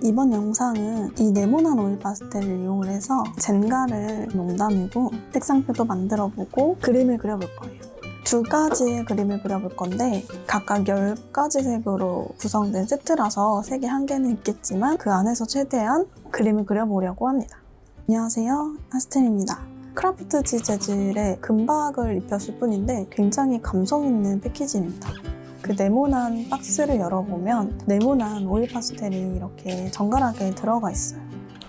이번 영상은 이 네모난 오일 파스텔을 이용을 해서 젠가를 농담이고 색상표도 만들어보고 그림을 그려볼 거예요. 두 가지의 그림을 그려볼 건데 각각 10가지 색으로 구성된 세트라서 색이 한계는 있겠지만 그 안에서 최대한 그림을 그려보려고 합니다. 안녕하세요, 하스텔입니다. 크라프트지 재질의 금박을 입혔을 뿐인데 굉장히 감성 있는 패키지입니다. 그 네모난 박스를 열어보면 네모난 오일 파스텔이 이렇게 정갈하게 들어가 있어요.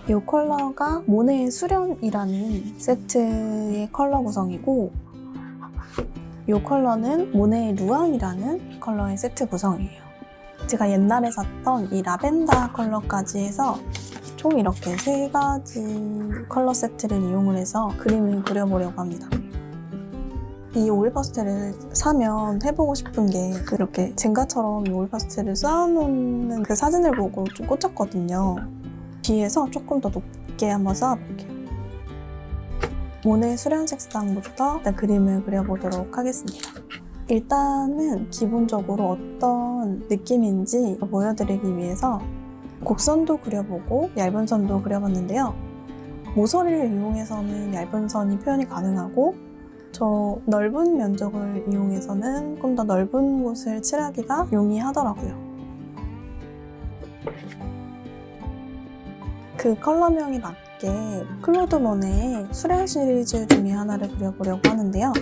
이 컬러가 모네의 수련이라는 세트의 컬러 구성이고 이 컬러는 모네의 루앙이라는 컬러의 세트 구성이에요. 제가 옛날에 샀던 이 라벤더 컬러까지 해서 총 이렇게 3가지 컬러 세트를 이용을 해서 그림을 그려보려고 합니다. 이 오일 파스텔을 사면 해보고 싶은 게 그렇게 젠가처럼 이 오일 파스텔을 쌓아놓는 그 사진을 보고 좀 꽂혔거든요. 뒤에서 조금 더 높게 한번 쌓아볼게요. 모네 수련 색상부터 일단 그림을 그려보도록 하겠습니다. 일단은 기본적으로 어떤 느낌인지 보여드리기 위해서 곡선도 그려보고 얇은 선도 그려봤는데요. 모서리를 이용해서는 얇은 선이 표현이 가능하고 저 넓은 면적을 이용해서는 조금 더 넓은 곳을 칠하기가 용이하더라고요. 그 컬러명에 맞게 클로드 모네의 수련 시리즈 중에 하나를 그려보려고 하는데요.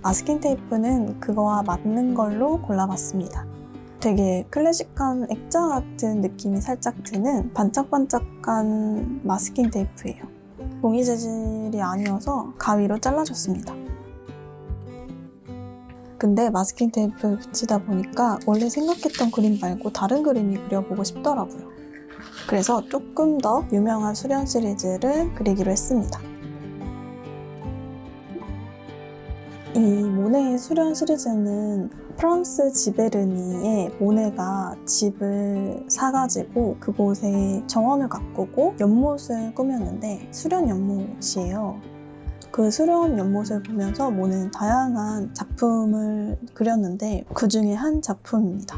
마스킹 테이프는 그거와 맞는 걸로 골라봤습니다. 되게 클래식한 액자 같은 느낌이 살짝 드는 반짝반짝한 마스킹 테이프예요. 종이 재질이 아니어서 가위로 잘라줬습니다. 근데 마스킹 테이프를 붙이다 보니까 원래 생각했던 그림 말고 다른 그림이 그려보고 싶더라고요. 그래서 조금 더 유명한 수련 시리즈를 그리기로 했습니다. 이 모네의 수련 시리즈는 프랑스 지베르니에 모네가 집을 사가지고 그곳에 정원을 가꾸고 연못을 꾸몄는데 수련 연못이에요. 그 수련 연못을 보면서 모네는 다양한 작품을 그렸는데 그 중에 한 작품입니다.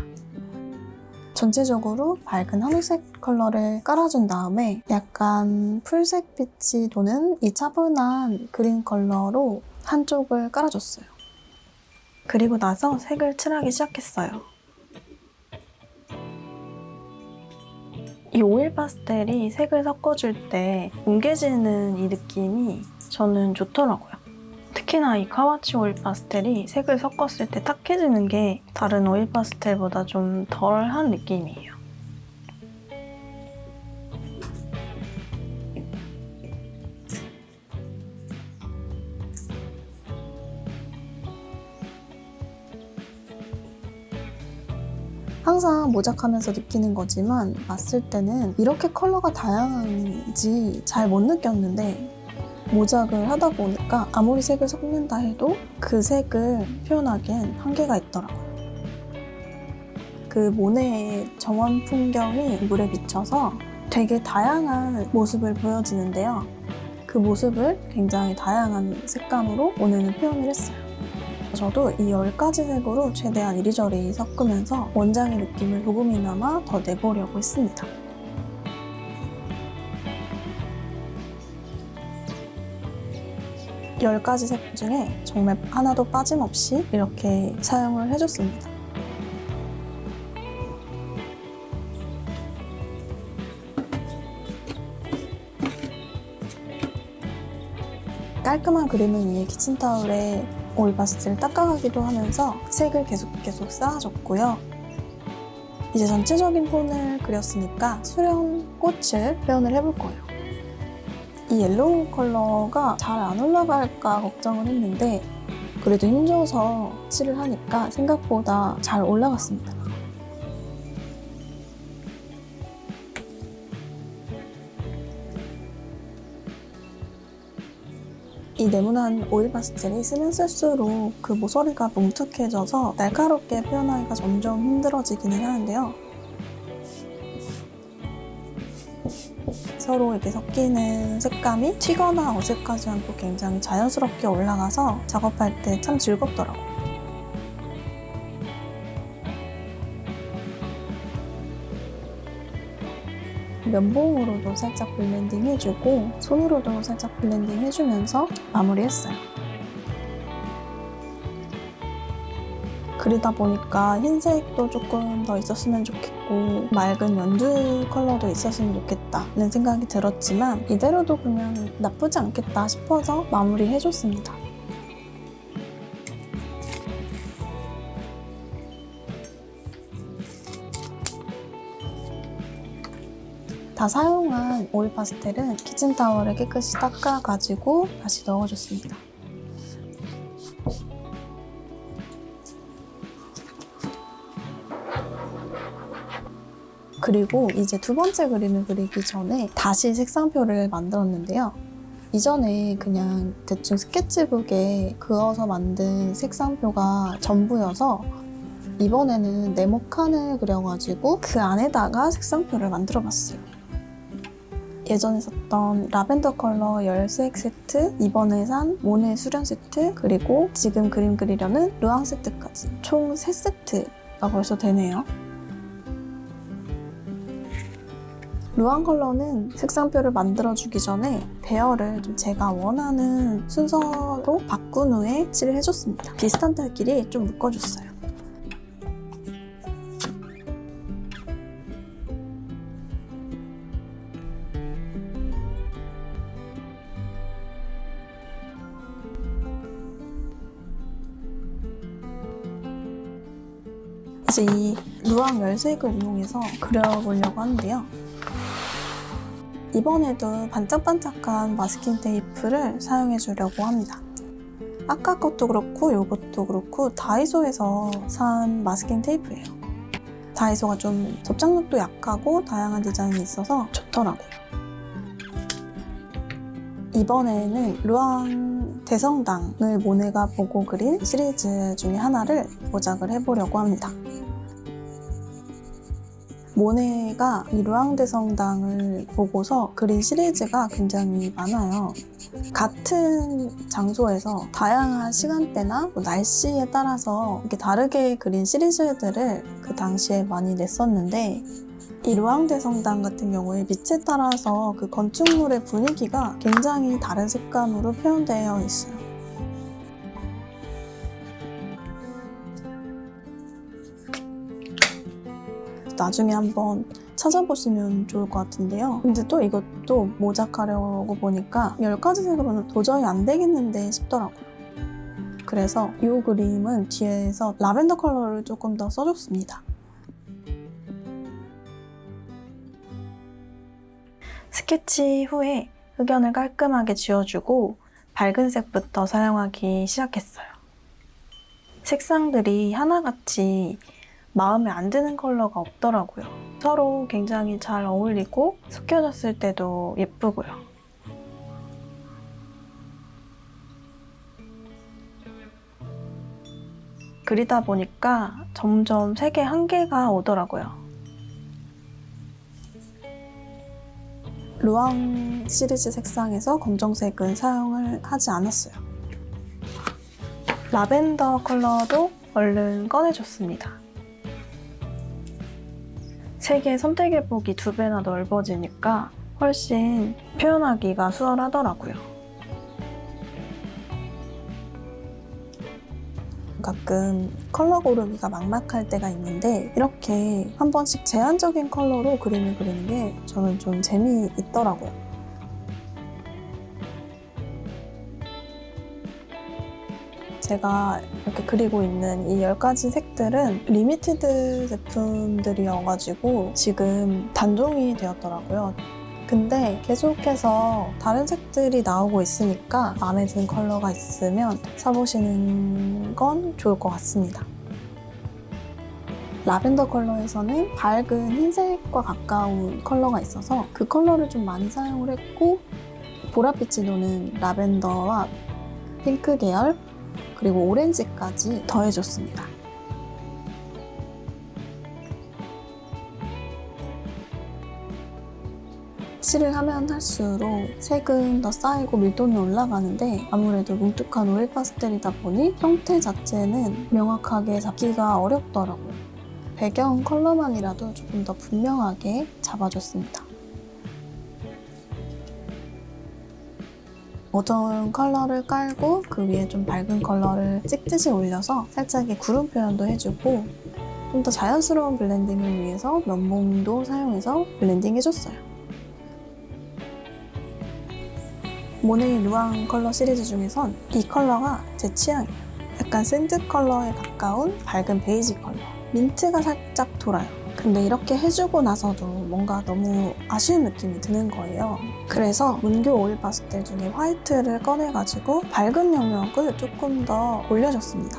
전체적으로 밝은 하늘색 컬러를 깔아준 다음에 약간 풀색 빛이 도는 이 차분한 그린 컬러로 한쪽을 깔아줬어요. 그리고 나서 색을 칠하기 시작했어요. 이 오일 파스텔이 색을 섞어줄 때 뭉개지는 이 느낌이 저는 좋더라고요. 특히나 이 카와치 오일 파스텔이 색을 섞었을 때 탁해지는 게 다른 오일 파스텔보다 좀 덜한 느낌이에요. 항상 모작하면서 느끼는 거지만 봤을 때는 이렇게 컬러가 다양한지 잘 못 느꼈는데 모작을 하다 보니까 아무리 색을 섞는다 해도 그 색을 표현하기엔 한계가 있더라고요. 그 모네의 정원 풍경이 물에 비쳐서 되게 다양한 모습을 보여지는데요. 그 모습을 굉장히 다양한 색감으로 모네는 표현을 했어요. 저도 이 10가지 색으로 최대한 이리저리 섞으면서 원장의 느낌을 조금이나마 더 내보려고 했습니다. 이 10가지 색 중에 정말 하나도 빠짐없이 이렇게 사용을 해줬습니다. 깔끔한 그림을 위해 키친타올에 오일 파스텔을 닦아가기도 하면서 색을 계속 쌓아줬고요. 이제 전체적인 톤을 그렸으니까 수련 꽃을 표현을 해볼 거예요. 이 옐로우 컬러가 잘 안 올라갈까 걱정을 했는데 그래도 힘줘서 칠을 하니까 생각보다 잘 올라갔습니다. 이 네모난 오일 파스텔이 쓰면 쓸수록 그 모서리가 뭉툭해져서 날카롭게 표현하기가 점점 힘들어지기는 하는데요. 서로 이렇게 섞이는 색감이 튀거나 어색하지 않고 굉장히 자연스럽게 올라가서 작업할 때 참 즐겁더라고요. 면봉으로도 살짝 블렌딩 해주고 손으로도 살짝 블렌딩 해주면서 마무리했어요. 그리다 보니까 흰색도 조금 더 있었으면 좋겠고 맑은 연두 컬러도 있었으면 좋겠다는 생각이 들었지만 이대로도 그냥 나쁘지 않겠다 싶어서 마무리해줬습니다. 다 사용한 오일 파스텔은 키친타월에 깨끗이 닦아가지고 다시 넣어줬습니다. 그리고 이제 두 번째 그림을 그리기 전에 다시 색상표를 만들었는데요. 이전에 그냥 대충 스케치북에 그어서 만든 색상표가 전부여서 이번에는 네모칸을 그려가지고 그 안에다가 색상표를 만들어봤어요. 예전에 썼던 라벤더 컬러 열색 세트, 이번에 산 모네 수련 세트, 그리고 지금 그림 그리려는 르앙 세트까지 총 3세트가 벌써 되네요. 르앙 컬러는 색상표를 만들어주기 전에 배열을 좀 제가 원하는 순서로 바꾼 후에 칠을 해줬습니다. 비슷한 데끼리 좀 묶어줬어요. 이제 이 르앙 열색을 이용해서 그려보려고 하는데요. 이번에도 반짝반짝한 마스킹 테이프를 사용해 주려고 합니다. 아까 것도 그렇고 이것도 그렇고 다이소에서 산 마스킹 테이프예요. 다이소가 좀 접착력도 약하고 다양한 디자인이 있어서 좋더라고요. 이번에는 르앙 대성당을 모네가 보고 그린 시리즈 중에 하나를 모작을 해보려고 합니다. 모네가 이 르앙 대성당을 보고서 그린 시리즈가 굉장히 많아요. 같은 장소에서 다양한 시간대나 날씨에 따라서 이렇게 다르게 그린 시리즈들을 그 당시에 많이 냈었는데 이 르앙 대성당 같은 경우에 빛에 따라서 그 건축물의 분위기가 굉장히 다른 색감으로 표현되어 있어요. 나중에 한번 찾아보시면 좋을 것 같은데요. 근데 또 이것도 모작하려고 보니까 10가지 색으로는 도저히 안 되겠는데 싶더라고요. 그래서 이 그림은 뒤에서 라벤더 컬러를 조금 더 써줬습니다. 스케치 후에 흑연을 깔끔하게 지워주고 밝은 색부터 사용하기 시작했어요. 색상들이 하나같이 마음에 안 드는 컬러가 없더라고요. 서로 굉장히 잘 어울리고 섞여졌을 때도 예쁘고요. 그리다 보니까 점점 색의 한계가 오더라고요. 르앙 시리즈 색상에서 검정색은 사용을 하지 않았어요. 라벤더 컬러도 얼른 꺼내줬습니다. 색의 선택의 폭이 2배나 넓어지니까 훨씬 표현하기가 수월하더라고요. 가끔 컬러 고르기가 막막할 때가 있는데 이렇게 한 번씩 제한적인 컬러로 그림을 그리는 게 저는 좀 재미있더라고요. 제가 이렇게 그리고 있는 이 10가지 색들은 리미티드 제품들이어가지고 지금 단종이 되었더라고요. 근데 계속해서 다른 색들이 나오고 있으니까 마음에 드는 컬러가 있으면 사보시는 건 좋을 것 같습니다. 라벤더 컬러에서는 밝은 흰색과 가까운 컬러가 있어서 그 컬러를 좀 많이 사용을 했고 보랏빛이 도는 라벤더와 핑크 계열 그리고 오렌지까지 더해줬습니다. 칠을 하면 할수록 색은 더 쌓이고 밀도는 올라가는데 아무래도 뭉툭한 오일 파스텔이다 보니 형태 자체는 명확하게 잡기가 어렵더라고요. 배경 컬러만이라도 조금 더 분명하게 잡아줬습니다. 어두운 컬러를 깔고 그 위에 좀 밝은 컬러를 찍듯이 올려서 살짝의 구름 표현도 해주고 좀 더 자연스러운 블렌딩을 위해서 면봉도 사용해서 블렌딩 해줬어요. 모네이 루앙 컬러 시리즈 중에선 이 컬러가 제 취향이에요. 약간 샌드 컬러에 가까운 밝은 베이지 컬러. 민트가 살짝 돌아요. 근데 이렇게 해주고 나서도 뭔가 너무 아쉬운 느낌이 드는 거예요. 그래서 문교 오일 파스텔 중에 화이트를 꺼내가지고 밝은 영역을 조금 더 올려줬습니다.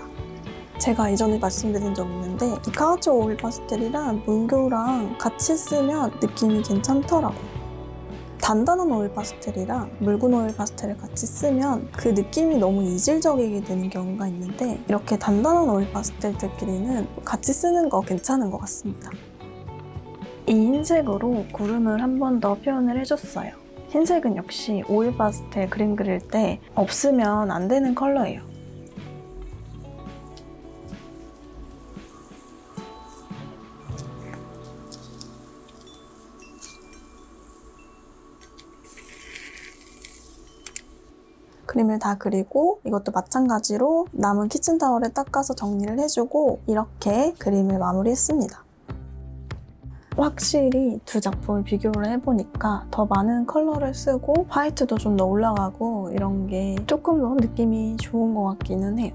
제가 이전에 말씀드린 적 있는데 이 카우초 오일 파스텔이랑 문교랑 같이 쓰면 느낌이 괜찮더라고요. 단단한 오일 파스텔이랑 묽은 오일 파스텔을 같이 쓰면 그 느낌이 너무 이질적이게 되는 경우가 있는데 이렇게 단단한 오일 파스텔들끼리는 같이 쓰는 거 괜찮은 것 같습니다. 이 흰색으로 구름을 한 번 더 표현을 해줬어요. 흰색은 역시 오일 파스텔 그림 그릴 때 없으면 안 되는 컬러예요. 그림을 다 그리고 이것도 마찬가지로 남은 키친타월에 닦아서 정리를 해주고 이렇게 그림을 마무리했습니다. 확실히 두 작품을 비교를 해보니까 더 많은 컬러를 쓰고 화이트도 좀 더 올라가고 이런 게 조금 더 느낌이 좋은 것 같기는 해요.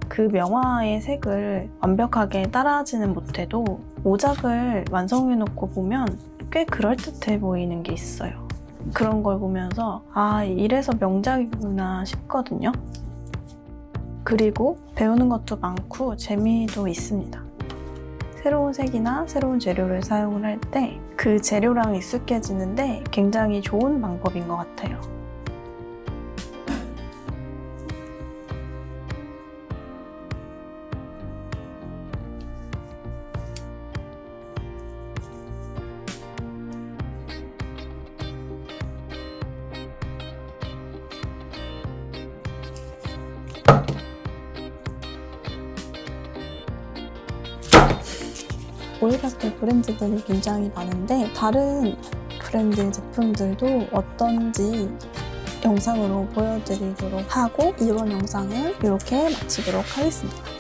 그 명화의 색을 완벽하게 따라하지는 못해도 모작을 완성해놓고 보면 꽤 그럴듯해 보이는 게 있어요. 그런 걸 보면서 아, 이래서 명작이구나 싶거든요. 그리고 배우는 것도 많고 재미도 있습니다. 새로운 색이나 새로운 재료를 사용을 할 때 그 재료랑 익숙해지는데 굉장히 좋은 방법인 것 같아요. 오일 파스텔 브랜드들이 굉장히 많은데 다른 브랜드 제품들도 어떤지 영상으로 보여드리도록 하고 이번 영상은 이렇게 마치도록 하겠습니다.